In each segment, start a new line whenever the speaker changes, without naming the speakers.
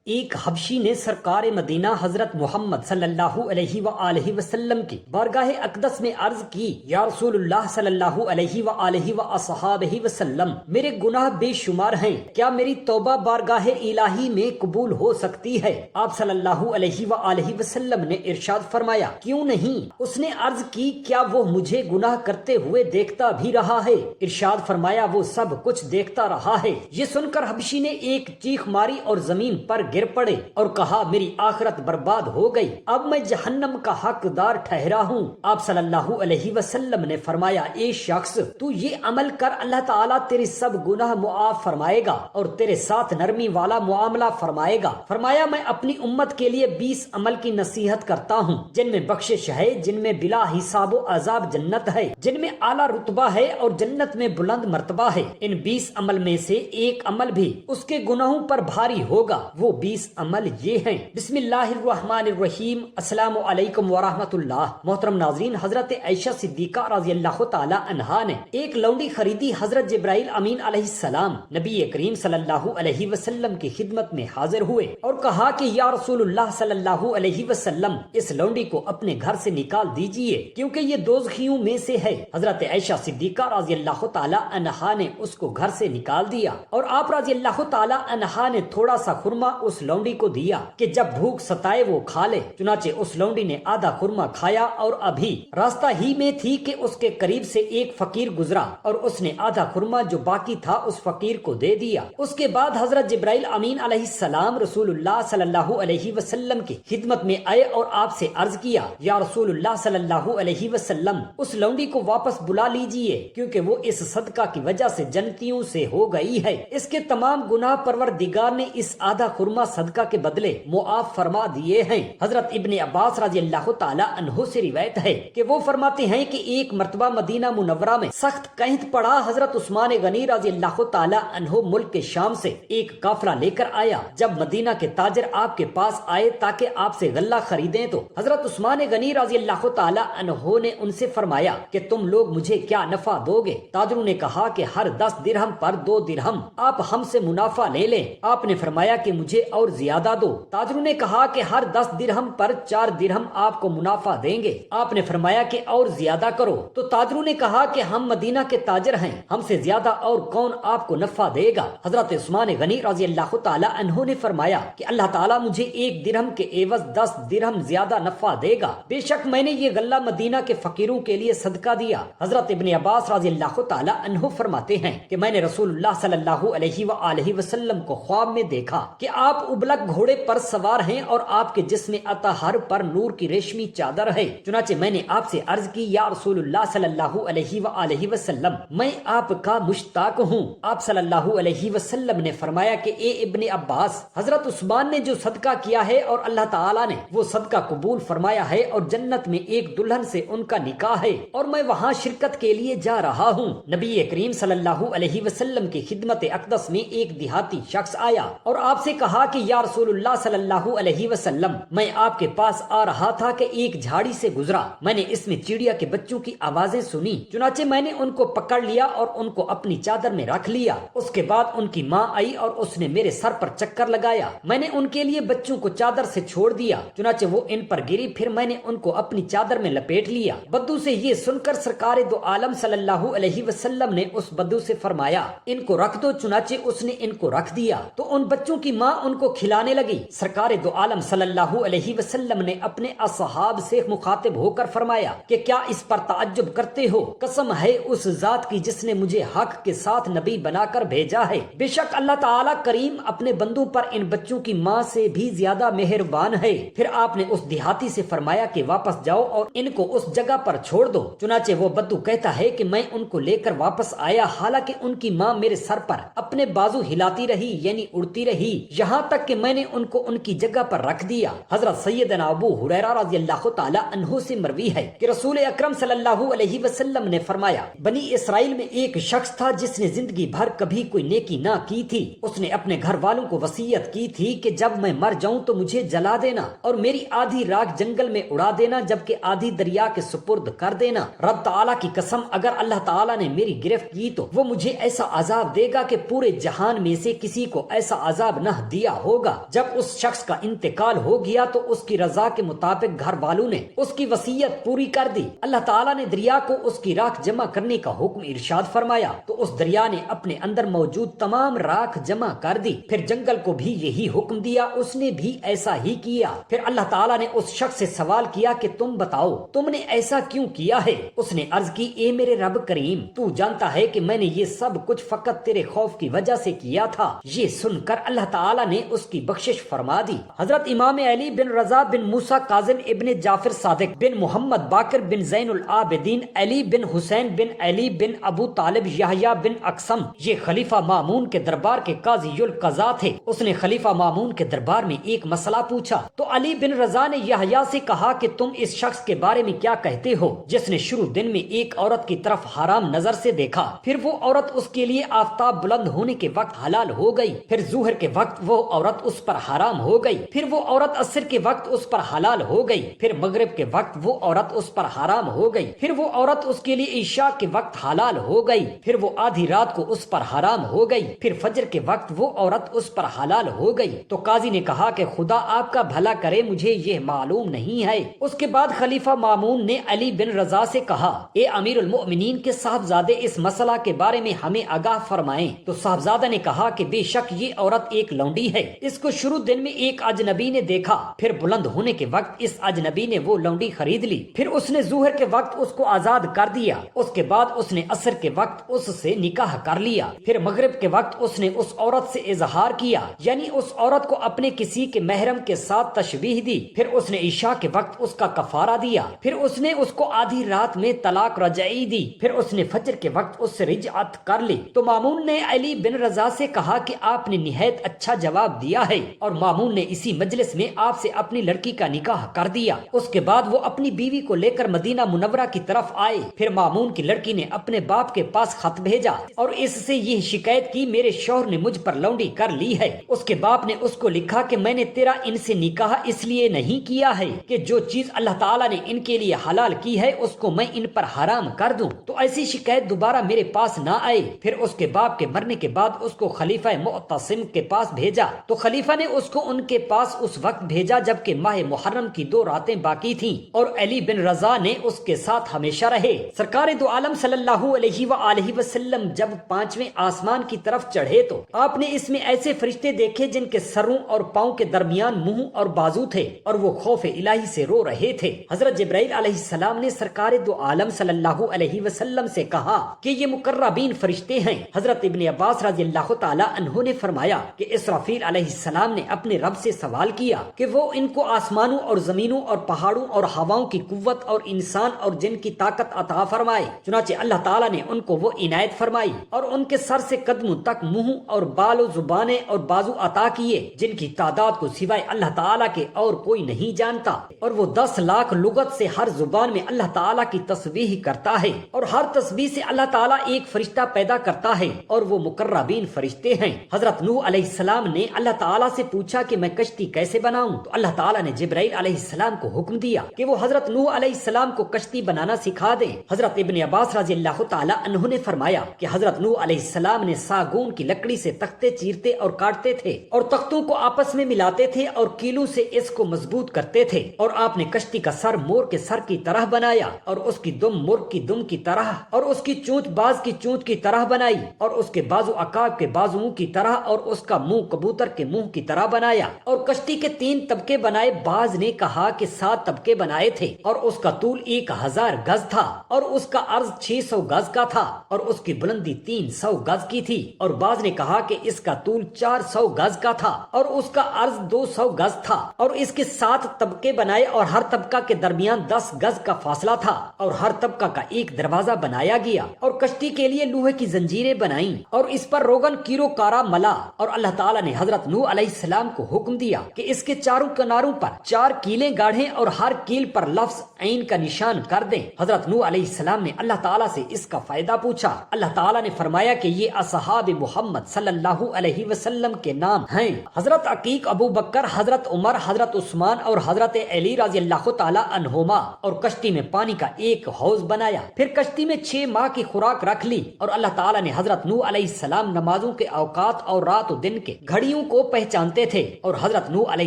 ایک حبشی نے سرکار مدینہ حضرت محمد صلی اللہ علیہ وآلہ وسلم کی بارگاہ اقدس میں عرض کی، یا رسول اللہ صلی اللہ علیہ وآلہ وصحابہ وسلم، میرے گناہ بے شمار ہیں، کیا میری توبہ بارگاہ الہی میں قبول ہو سکتی ہے؟ آپ صلی اللہ علیہ وآلہ وسلم نے ارشاد فرمایا، کیوں نہیں؟ اس نے عرض کی، کیا وہ مجھے گناہ کرتے ہوئے دیکھتا بھی رہا ہے؟ ارشاد فرمایا، وہ سب کچھ دیکھتا رہا ہے۔ یہ سن کر حبشی نے ایک چیخ ماری اور زمین پر گر پڑے اور کہا، میری آخرت برباد ہو گئی، اب میں جہنم کا حقدار ٹھہرا ہوں۔ آپ صلی اللہ علیہ وسلم نے فرمایا، اے شخص، تو یہ عمل کر، اللہ تعالیٰ تیرے سب گناہ معاف فرمائے گا اور تیرے ساتھ نرمی والا معاملہ فرمائے گا۔ فرمایا، میں اپنی امت کے لیے 20 عمل کی نصیحت کرتا ہوں، جن میں بخشش ہے، جن میں بلا حساب و عذاب جنت ہے، جن میں اعلیٰ رتبہ ہے اور جنت میں بلند مرتبہ ہے۔ ان 20 عمل میں سے ایک عمل بھی اس کے گناہوں پر بھاری ہوگا۔ وہ 20 عمل یہ ہیں۔ بسم اللہ الرحمن الرحیم۔ السلام علیکم ورحمۃ اللہ۔ محترم ناظرین، حضرت عائشہ صدیقہ رضی اللہ تعالی عنہا نے ایک لونڈی خریدی۔ حضرت جبرائیل امین علیہ السلام نبی کریم صلی اللہ علیہ وسلم کی خدمت میں حاضر ہوئے اور کہا کہ یا رسول اللہ صلی اللہ علیہ وسلم، اس لونڈی کو اپنے گھر سے نکال دیجئے کیونکہ یہ دوزخیوں میں سے ہے۔ حضرت عائشہ صدیقہ رضی اللہ تعالی عنہا نے اس کو گھر سے نکال دیا اور آپ رضی اللہ تعالی عنہا نے تھوڑا سا خرما اس لونڈی کو دیا کہ جب بھوک ستائے وہ کھا لے۔ چنانچہ اس لونڈی نے آدھا خرما کھایا اور ابھی راستہ ہی میں تھی کہ اس کے قریب سے ایک فقیر گزرا اور اس نے آدھا خرما جو باقی تھا اس فقیر کو دے دیا۔ اس کے بعد حضرت جبرائیل امین علیہ السلام رسول اللہ صلی اللہ علیہ وسلم کی خدمت میں آئے اور آپ سے عرض کیا، یا رسول اللہ صلی اللہ علیہ وسلم، اس لونڈی کو واپس بلا لیجئے کیونکہ وہ اس صدقہ کی وجہ سے جنتیوں سے ہو گئی ہے۔ اس کے تمام گناہ پروردگار نے اس آدھا خرما صدقہ کے بدلے معاف فرما دیے ہیں۔ حضرت ابن عباس رضی اللہ تعالی عنہ سے روایت ہے کہ وہ فرماتے ہیں کہ ایک مرتبہ مدینہ منورہ میں سخت قحط پڑا۔ حضرت عثمان غنی رضی اللہ تعالی عنہ ملک کے شام سے ایک قافلہ لے کر آیا۔ جب مدینہ کے تاجر آپ کے پاس آئے تاکہ آپ سے غلہ خریدیں تو حضرت عثمان غنی رضی اللہ تعالی عنہ نے ان سے فرمایا کہ تم لوگ مجھے کیا نفع دو گے؟ تاجروں نے کہا کہ ہر 10 درہم پر 2 درہم آپ ہم سے منافع لے لیں۔ آپ نے فرمایا کہ مجھے اور زیادہ دو۔ تاجروں نے کہا کہ ہر 10 درہم پر 4 درہم آپ کو منافع دیں گے۔ آپ نے فرمایا کہ اور زیادہ کرو۔ تو تاجروں نے کہا کہ ہم مدینہ کے تاجر ہیں، ہم سے زیادہ اور کون آپ کو نفع دے گا؟ حضرت عثمان غنی رضی اللہ تعالی عنہ نے فرمایا کہ اللہ تعالیٰ مجھے 1 درہم کے عوض 10 درہم زیادہ نفع دے گا، بے شک میں نے یہ غلہ مدینہ کے فقیروں کے لیے صدقہ دیا۔ حضرت ابن عباس رضی اللہ تعالی عنہ فرماتے ہیں کہ میں نے رسول اللہ صلی اللہ علیہ وآلہ وسلم کو خواب میں دیکھا کہ آپ ابلک گھوڑے پر سوار ہیں اور آپ کے جسم اطہر پر نور کی ریشمی چادر ہے۔ چنانچہ میں نے آپ سے عرض کی، یا رسول اللہ صلی اللہ علیہ وآلہ وسلم، میں آپ کا مشتاق ہوں۔ آپ صلی اللہ علیہ وسلم نے فرمایا کہ اے ابن عباس، حضرت عثمان نے جو صدقہ کیا ہے اور اللہ تعالیٰ نے وہ صدقہ قبول فرمایا ہے اور جنت میں ایک دلہن سے ان کا نکاح ہے اور میں وہاں شرکت کے لیے جا رہا ہوں۔ نبی کریم صلی اللہ علیہ وسلم کی خدمت اقدس میں ایک دیہاتی شخص آیا اور آپ سے کہا کہ یا رسول اللہ صلی اللہ علیہ وسلم، میں آپ کے پاس آ رہا تھا کہ ایک جھاڑی سے گزرا، میں نے اس میں چڑیا کے بچوں کی آوازیں سنی، چنانچہ میں نے ان کو پکڑ لیا اور ان کو اپنی چادر میں رکھ لیا۔ اس کے بعد ان کی ماں آئی اور اس نے میرے سر پر چکر لگایا، میں نے ان کے لیے بچوں کو چادر سے چھوڑ دیا، چنانچہ وہ ان پر گری، پھر میں نے ان کو اپنی چادر میں لپیٹ لیا۔ بدو سے یہ سن کر سرکار دو عالم صلی اللہ علیہ وسلم نے اس بدو سے فرمایا، ان کو رکھ دو، چنانچہ اس نے ان کو رکھ دیا تو ان بچوں کی ماں ان کو کھلانے لگی۔ سرکار دو عالم صلی اللہ علیہ وسلم نے اپنے اصحاب سے مخاطب ہو کر فرمایا کہ کیا اس پر تعجب کرتے ہو؟ قسم ہے اس ذات کی جس نے مجھے حق کے ساتھ نبی بنا کر بھیجا ہے، بے شک اللہ تعالیٰ کریم اپنے بندوں پر ان بچوں کی ماں سے بھی زیادہ مہربان ہے۔ پھر آپ نے اس دیہاتی سے فرمایا کہ واپس جاؤ اور ان کو اس جگہ پر چھوڑ دو۔ چنانچہ وہ بدو کہتا ہے کہ میں ان کو لے کر واپس آیا، حالانکہ ان کی ماں میرے سر پر اپنے بازو ہلاتی رہی، یعنی اڑتی رہی، یہاں تک کہ میں نے ان کو ان کی جگہ پر رکھ دیا۔ حضرت سیدنا ابو ہریرہ رضی اللہ تعالی عنہ سے مروی ہے کہ رسول اکرم صلی اللہ علیہ وسلم نے فرمایا، بنی اسرائیل میں ایک شخص تھا جس نے زندگی بھر کبھی کوئی نیکی نہ کی تھی۔ اس نے اپنے گھر والوں کو وصیت کی تھی کہ جب میں مر جاؤں تو مجھے جلا دینا اور میری آدھی راکھ جنگل میں اڑا دینا، جبکہ آدھی دریا کے سپرد کر دینا۔ رب تعالیٰ کی قسم، اگر اللہ تعالیٰ نے میری گرفت کی تو وہ مجھے ایسا عذاب دے گا کہ پورے جہان میں سے کسی کو ایسا عذاب نہ دیا۔ کیا ہوگا؟ جب اس شخص کا انتقال ہو گیا تو اس کی رضا کے مطابق گھر والوں نے اس کی وصیت پوری کر دی۔ اللہ تعالیٰ نے دریا کو اس کی راکھ جمع کرنے کا حکم ارشاد فرمایا تو اس دریا نے اپنے اندر موجود تمام راکھ جمع کر دی۔ پھر جنگل کو بھی یہی حکم دیا، اس نے بھی ایسا ہی کیا۔ پھر اللہ تعالیٰ نے اس شخص سے سوال کیا کہ تم بتاؤ تم نے ایسا کیوں کیا ہے؟ اس نے عرض کی اے میرے رب کریم، تو جانتا ہے کہ میں نے یہ سب کچھ فقط تیرے خوف کی وجہ سے کیا تھا۔ یہ سن کر اللہ تعالیٰ نے اس کی بخشش فرما دی۔ حضرت امام علی بن رضا بن موسیٰ کاظم ابن جعفر صادق بن محمد باقر بن زین العابدین علی بن حسین بن علی بن ابو طالب یحییٰ بن اقسم، یہ خلیفہ مامون کے دربار کے قاضی القضاء تھے۔ اس نے خلیفہ مامون کے دربار میں ایک مسئلہ پوچھا تو علی بن رضا نے یحییٰ سے کہا کہ تم اس شخص کے بارے میں کیا کہتے ہو جس نے شروع دن میں ایک عورت کی طرف حرام نظر سے دیکھا، پھر وہ عورت اس کے لیے آفتاب بلند ہونے کے وقت حلال ہو گئی، پھر ظہر کے وقت وہ عورت اس پر حرام ہو گئی، پھر وہ عورت عصر کے وقت اس پر حلال ہو گئی، پھر مغرب کے وقت وہ عورت اس پر حرام ہو گئی، پھر وہ عورت اس کے لیے عشاء کے وقت حلال ہو گئی، پھر وہ آدھی رات کو اس پر حرام ہو گئی، پھر فجر کے وقت وہ عورت اس پر حلال ہو گئی۔ تو قاضی نے کہا کہ خدا آپ کا بھلا کرے، مجھے یہ معلوم نہیں ہے۔ اس کے بعد خلیفہ مامون نے علی بن رضا سے کہا اے امیر المؤمنین کے صاحبزادے، اس مسئلہ کے بارے میں ہمیں آگاہ فرمائیں۔ تو صاحبزادہ نے کہا کہ بے شک یہ عورت ایک لونڈی ہے، اس کو شروع دن میں ایک اجنبی نے دیکھا، پھر بلند ہونے کے وقت اس اجنبی نے وہ لونڈی خرید لی، پھر اس نے ظہر کے وقت اس کو آزاد کر دیا، اس کے بعد اس نے عصر کے وقت اس سے نکاح کر لیا، پھر مغرب کے وقت اس نے اس عورت سے اظہار کیا، یعنی اس عورت کو اپنے کسی کے محرم کے ساتھ تشبیہ دی، پھر اس نے عشاء کے وقت اس کا کفارہ دیا، پھر اس نے اس کو آدھی رات میں طلاق رجعی دی، پھر اس نے فجر کے وقت اس سے رجعت کر لی۔ تو مامون نے علی بن رضا سے کہا کہ آپ نے نہایت اچھا جواب دیا ہے، اور مامون نے اسی مجلس میں آپ سے اپنی لڑکی کا نکاح کر دیا۔ اس کے بعد وہ اپنی بیوی کو لے کر مدینہ منورہ کی طرف آئے، پھر مامون کی لڑکی نے اپنے باپ کے پاس خط بھیجا اور اس سے یہ شکایت کی میرے شوہر نے مجھ پر لونڈی کر لی ہے۔ اس کے باپ نے اس کو لکھا کہ میں نے تیرا ان سے نکاح اس لیے نہیں کیا ہے کہ جو چیز اللہ تعالیٰ نے ان کے لیے حلال کی ہے اس کو میں ان پر حرام کر دوں، تو ایسی شکایت دوبارہ میرے پاس نہ آئے۔ پھر اس کے باپ کے مرنے کے بعد اس کو خلیفہ معتصم کے پاس بھیجا، تو خلیفہ نے اس کو ان کے پاس اس وقت بھیجا جبکہ ماہ محرم کی 2 راتیں باقی تھیں، اور علی بن رضا نے اس کے ساتھ ہمیشہ رہے۔ سرکار دو عالم صلی اللہ علیہ وآلہ وسلم جب 5ویں آسمان کی طرف چڑھے تو آپ نے اس میں ایسے فرشتے دیکھے جن کے سروں اور پاؤں کے درمیان منہ اور بازو تھے، اور وہ خوف الہی سے رو رہے تھے۔ حضرت جبرائیل علیہ السلام نے سرکار دو عالم صلی اللہ علیہ وسلم سے کہا کہ یہ مقربین فرشتے ہیں۔ حضرت ابن عباس رضی اللہ تعالی عنہ نے فرمایا کہ اسرافیل علیہ السلام نے اپنے رب سے سوال کیا کہ وہ ان کو آسمانوں اور زمینوں اور پہاڑوں اور ہواؤں کی قوت اور انسان اور جن کی طاقت عطا فرمائے۔ چنانچہ اللہ تعالیٰ نے ان کو وہ عنایت فرمائی اور ان کے سر سے قدموں تک منہ اور بال و زبانیں اور بازو عطا کیے جن کی تعداد کو سوائے اللہ تعالیٰ کے اور کوئی نہیں جانتا، اور وہ 10 لاکھ لغت سے ہر زبان میں اللہ تعالیٰ کی تسبیح کرتا ہے، اور ہر تسبیح سے اللہ تعالیٰ ایک فرشتہ پیدا کرتا ہے، اور وہ مقربین فرشتے ہیں۔ حضرت نوح علیہ السلام نے اللہ تعالیٰ سے پوچھا کہ میں کشتی کیسے بناؤں، تو اللہ تعالیٰ نے جبرائیل علیہ السلام کو حکم دیا کہ وہ حضرت نوح علیہ السلام کو کشتی بنانا سکھا دیں۔ حضرت ابن عباس رضی اللہ تعالی عنہ نے فرمایا کہ حضرت نوح علیہ السلام نے ساگون کی لکڑی سے تختے چیرتے اور کاٹتے تھے اور تختوں کو آپس میں ملاتے تھے اور کیلوں سے اس کو مضبوط کرتے تھے، اور آپ نے کشتی کا سر مور کے سر کی طرح بنایا، اور اس کی دم مرغ کی دم کی طرح، اور اس کی چونچ باز کی چونچ کی طرح بنائی، اور اس کے بازو عقاب کے بازوؤں کی طرح، اور اس کا منہ کبوتر کے منہ کی طرح بنایا، اور کشتی کے 3 طبقے بنائے۔ باز نے کہا کہ 7 طبقے بنائے تھے، اور اس کا طول 1000 گز تھا، اور اس کا عرض 600 گز کا تھا، اور اس کی بلندی 300 گز کی تھی، اور باز نے کہا کہ اس کا طول 400 گز کا تھا، اور اس کا عرض 200 گز تھا، اور اس کے 7 طبقے بنائے، اور ہر طبقہ کے درمیان 10 گز کا فاصلہ تھا، اور ہر طبقہ کا ایک دروازہ بنایا گیا، اور کشتی کے لیے لوہے کی زنجیریں بنائیں، اور اس پر روغن کیرو کارا ملا، اور اللہ تعالیٰ نے حضرت نوح علیہ السلام کو حکم دیا کہ اس کے چاروں کناروں پر 4 کیلیں گاڑھیں، اور ہر کیل پر لفظ عین کا نشان کر دیں۔ حضرت نوح علیہ السلام نے اللہ تعالیٰ سے اس کا فائدہ پوچھا۔ اللہ تعالیٰ نے فرمایا کہ یہ اصحاب محمد صلی اللہ علیہ وسلم کے نام ہیں۔ حضرت عقیق، ابو بکر، حضرت عمر، حضرت عثمان اور حضرت علی رضی اللہ تعالی عنہما، اور کشتی میں پانی کا ایک حوض بنایا، پھر کشتی میں 6 ماہ کی خوراک رکھ لی، اور اللہ تعالیٰ نے حضرت نوح علیہ السلام نمازوں کے اوقات اور رات و دن کے گھڑیوں کشتیوں کو پہچانتے تھے اور حضرت نوح علیہ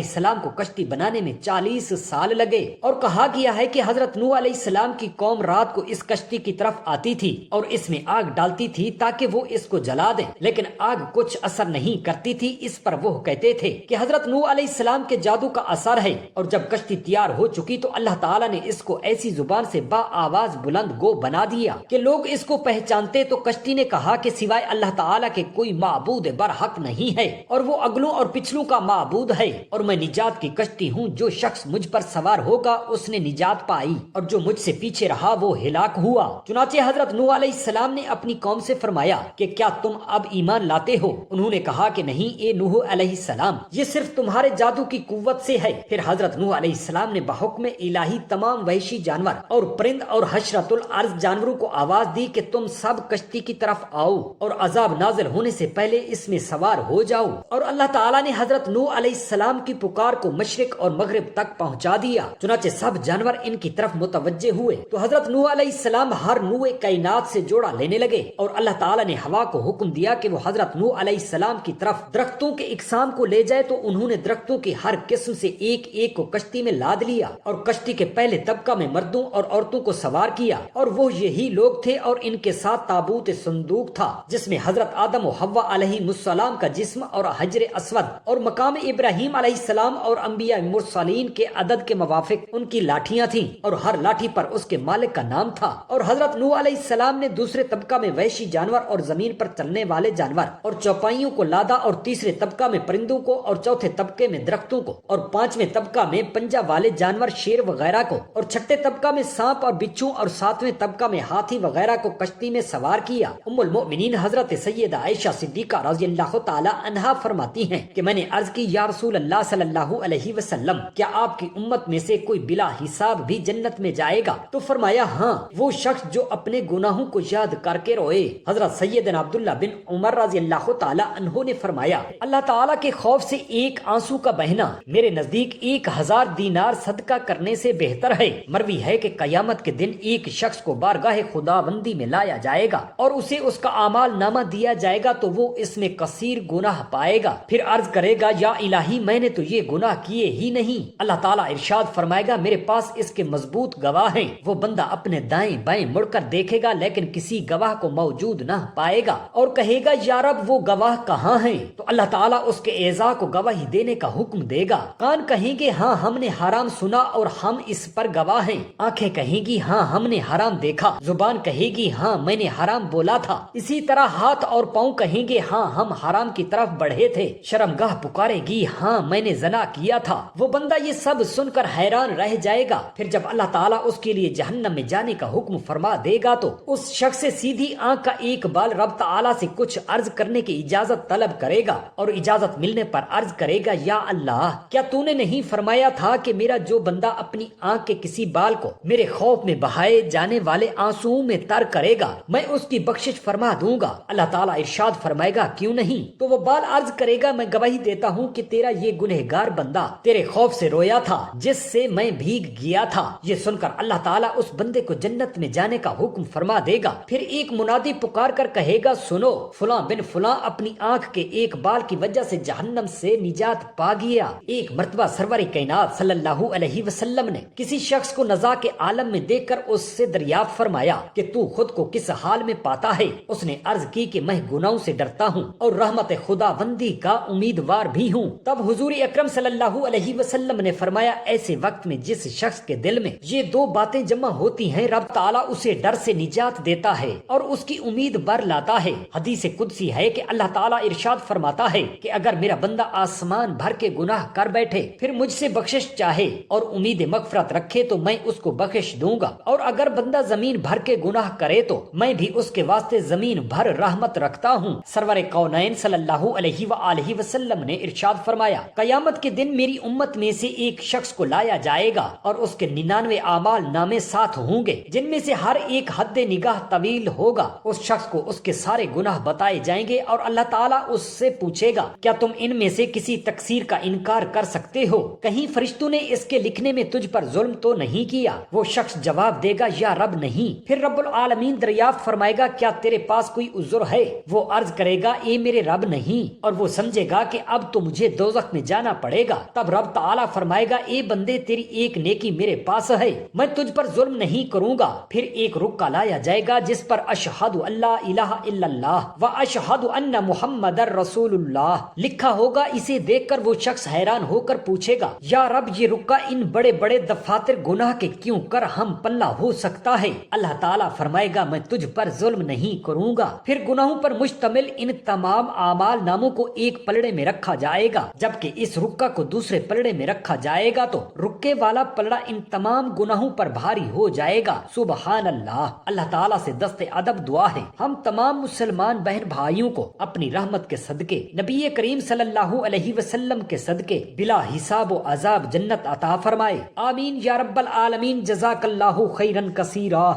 السلام کو کشتی بنانے میں 40 سال لگے، اور کہا گیا ہے کہ حضرت نوح علیہ السلام کی قوم رات کو اس کشتی کی طرف آتی تھی اور اس میں آگ ڈالتی تھی تاکہ وہ اس کو جلا دیں، لیکن آگ کچھ اثر نہیں کرتی تھی۔ اس پر وہ کہتے تھے کہ حضرت نوح علیہ السلام کے جادو کا اثر ہے، اور جب کشتی تیار ہو چکی تو اللہ تعالیٰ نے اس کو ایسی زبان سے با آواز بلند گو بنا دیا کہ لوگ اس کو پہچانتے۔ تو کشتی نے کہا کہ سوائے اللہ تعالیٰ کے کوئی معبود برحق نہیں ہے، اور وہ اگلوں اور پچھلوں کا معبود ہے، اور میں نجات کی کشتی ہوں۔ جو شخص مجھ پر سوار ہوگا اس نے نجات پائی، اور جو مجھ سے پیچھے رہا وہ ہلاک ہوا۔ چنانچہ حضرت نوح علیہ السلام نے اپنی قوم سے فرمایا کہ کیا تم اب ایمان لاتے ہو؟ انہوں نے کہا کہ نہیں اے نوح علیہ السلام، یہ صرف تمہارے جادو کی قوت سے ہے۔ پھر حضرت نوح علیہ السلام نے بحکم الہی تمام وحشی جانور اور پرند اور حشرۃ الارض جانوروں کو آواز دی کہ تم سب کشتی کی طرف آؤ اور عذاب نازل ہونے سے پہلے اس میں سوار ہو جاؤ۔ اور اللہ تعالیٰ نے حضرت نوح علیہ السلام کی پکار کو مشرق اور مغرب تک پہنچا دیا، چنانچہ سب جانور ان کی طرف متوجہ ہوئے۔ تو حضرت نوح علیہ السلام ہر نوع کائنات سے جوڑا لینے لگے، اور اللہ تعالیٰ نے ہوا کو حکم دیا کہ وہ حضرت نوح علیہ السلام کی طرف درختوں کے اقسام کو لے جائے، تو انہوں نے درختوں کی ہر قسم سے ایک ایک کو کشتی میں لاد لیا، اور کشتی کے پہلے طبقہ میں مردوں اور عورتوں کو سوار کیا، اور وہ یہی لوگ تھے، اور ان کے ساتھ تابوت صندوق تھا جس میں حضرت آدم و حوا علیہ السلام کا جسم اور حجر اسود اور مقام ابراہیم علیہ السلام اور انبیاء مرسلین کے عدد کے موافق ان کی لاٹھیاں تھیں، اور ہر لاٹھی پر اس کے مالک کا نام تھا۔ اور حضرت نوح علیہ السلام نے دوسرے طبقہ میں وحشی جانور اور زمین پر چلنے والے جانور اور چوپائیوں کو لادا، اور تیسرے طبقہ میں پرندوں کو، اور چوتھے طبقے میں درختوں کو، اور پانچویں طبقہ میں پنجہ والے جانور شیر وغیرہ کو، اور چھٹے طبقہ میں سانپ اور بچھو، اور ساتویں طبقہ میں ہاتھی وغیرہ کو کشتی میں سوار کیا۔ ام المؤمنین حضرت سیدہ عائشہ صدیقہ رضی اللہ تعالی عنہا فرماتی ہیں کہ میں نے عرض کی یا رسول اللہ صلی اللہ علیہ وسلم، کیا آپ کی امت میں سے کوئی بلا حساب بھی جنت میں جائے گا؟ تو فرمایا ہاں، وہ شخص جو اپنے گناہوں کو یاد کر کے روئے۔ حضرت سیدنا عبداللہ بن عمر رضی اللہ تعالی عنہ نے فرمایا اللہ تعالیٰ کے خوف سے ایک آنسو کا بہنا میرے نزدیک 1000 دینار صدقہ کرنے سے بہتر ہے۔ مروی ہے کہ قیامت کے دن ایک شخص کو بارگاہ خداوندی میں لایا جائے گا، اور اسے اس کا اعمال نامہ دیا جائے گا، تو وہ اس میں کثیر گناہ پائے گا۔ پھر عرض کرے گا یا الہی، میں نے تو یہ گناہ کیے ہی نہیں۔ اللہ تعالیٰ ارشاد فرمائے گا میرے پاس اس کے مضبوط گواہ ہیں۔ وہ بندہ اپنے دائیں بائیں مڑ کر دیکھے گا لیکن کسی گواہ کو موجود نہ پائے گا، اور کہے گا یا رب وہ گواہ کہاں ہیں؟ تو اللہ تعالیٰ اس کے اعضاء کو گواہی دینے کا حکم دے گا۔ کان کہیں گے ہاں ہم نے حرام سنا اور ہم اس پر گواہ ہیں۔ آنکھیں کہیں گی ہاں ہم نے حرام دیکھا۔ زبان کہے گی ہاں میں نے حرام بولا تھا۔ اسی طرح ہاتھ اور پاؤں کہیں گے ہاں ہم حرام کی طرف بڑھے تھے۔ شرمگاہ پکارے گی ہاں میں نے زنا کیا تھا۔ وہ بندہ یہ سب سن کر حیران رہ جائے گا۔ پھر جب اللہ تعالیٰ اس کے لیے جہنم میں جانے کا حکم فرما دے گا تو اس شخص سے سیدھی آنکھ کا ایک بال رب تعالیٰ سے کچھ عرض کرنے کی اجازت طلب کرے گا، اور اجازت ملنے پر عرض کرے گا یا اللہ، کیا تو نے نہیں فرمایا تھا کہ میرا جو بندہ اپنی آنکھ کے کسی بال کو میرے خوف میں بہائے جانے والے آنسوؤں میں تر کرے گا میں اس کی بخشش فرما دوں گا؟ اللہ تعالیٰ ارشاد فرمائے گا کیوں نہیں؟ تو وہ بال عرض کرے گا میں گواہی دیتا ہوں کہ تیرا یہ گنہگار بندہ تیرے خوف سے رویا تھا جس سے میں بھیگ گیا تھا۔ یہ سن کر اللہ تعالیٰ اس بندے کو جنت میں جانے کا حکم فرما دے گا۔ پھر ایک منادی پکار کر کہے گا سنو، فلاں بن فلاں اپنی آنکھ کے ایک بال کی وجہ سے جہنم سے نجات پا گیا۔ ایک مرتبہ سرور کائنات صلی اللہ علیہ وسلم نے کسی شخص کو نزا کے عالم میں دیکھ کر اس سے دریافت فرمایا کہ تو خود کو کس حال میں پاتا ہے؟ اس نے عرض کی کہ میں گناہوں سے ڈرتا ہوں اور رحمت خداوندی کا امیدوار بھی ہوں۔ تب حضور اکرم صلی اللہ علیہ وسلم نے فرمایا ایسے وقت میں جس شخص کے دل میں یہ دو باتیں جمع ہوتی ہیں رب تعالیٰ اسے ڈر سے نجات دیتا ہے اور اس کی امید بر لاتا ہے۔ حدیث قدسی ہے کہ اللہ تعالیٰ ارشاد فرماتا ہے کہ اگر میرا بندہ آسمان بھر کے گناہ کر بیٹھے پھر مجھ سے بخشش چاہے اور امید مغفرت رکھے تو میں اس کو بخش دوں گا، اور اگر بندہ زمین بھر کے گناہ کرے تو میں بھی اس کے واسطے زمین بھر رحمت رکھتا ہوں۔ سرور کونین صلی اللہ علیہ وآلہ وسلم نے ارشاد فرمایا قیامت کے دن میری امت میں سے ایک شخص کو لایا جائے گا اور اس کے 99 اعمال نامے ساتھ ہوں گے جن میں سے ہر ایک حد نگاہ طویل ہوگا۔ اس شخص کو اس کے سارے گناہ بتائے جائیں گے اور اللہ تعالیٰ اس سے پوچھے گا کیا تم ان میں سے کسی تقصیر کا انکار کر سکتے ہو؟ کہیں فرشتوں نے اس کے لکھنے میں تجھ پر ظلم تو نہیں کیا؟ وہ شخص جواب دے گا یا رب نہیں۔ پھر رب العالمین دریافت فرمائے گا کیا تیرے پاس کوئی عذر ہے؟ وہ عرض کرے گا اے میرے رب نہیں، اور وہ سمجھے گا کہ اب تو مجھے دوزخ میں جانا پڑے گا، تب رب تعالیٰ فرمائے گا اے بندے تیری ایک نیکی میرے پاس ہے، میں تجھ پر ظلم نہیں کروں گا۔ پھر ایک رکا لایا جائے گا جس پر اشہد اللہ الہ الا اللہ و اشہد ان محمد رسول اللہ لکھا ہوگا۔ اسے دیکھ کر وہ شخص حیران ہو کر پوچھے گا یا رب یہ رکا ان بڑے بڑے دفاتر گناہ کے کیوں کر ہم پلہ ہو سکتا ہے؟ اللہ تعالیٰ فرمائے گا میں تجھ پر ظلم نہیں کروں گا۔ پھر گناہوں پر مشتمل ان تمام اعمال ناموں کو ایک پلڑے میں رکھا جائے گا، جبکہ اس رکا کو دوسرے پلڑے میں رکھا جائے گا تو رکے والا پلڑا ان تمام گناہوں پر بھاری ہو جائے گا۔ سبحان اللہ۔ اللہ تعالیٰ سے دست ادب دعا ہے ہم تمام مسلمان بہن بھائیوں کو اپنی رحمت کے صدقے، نبی کریم صلی اللہ علیہ وسلم کے صدقے بلا حساب و عذاب جنت عطا فرمائے، آمین یا رب العالمین۔ جزاک اللہ خیرا کثیرا۔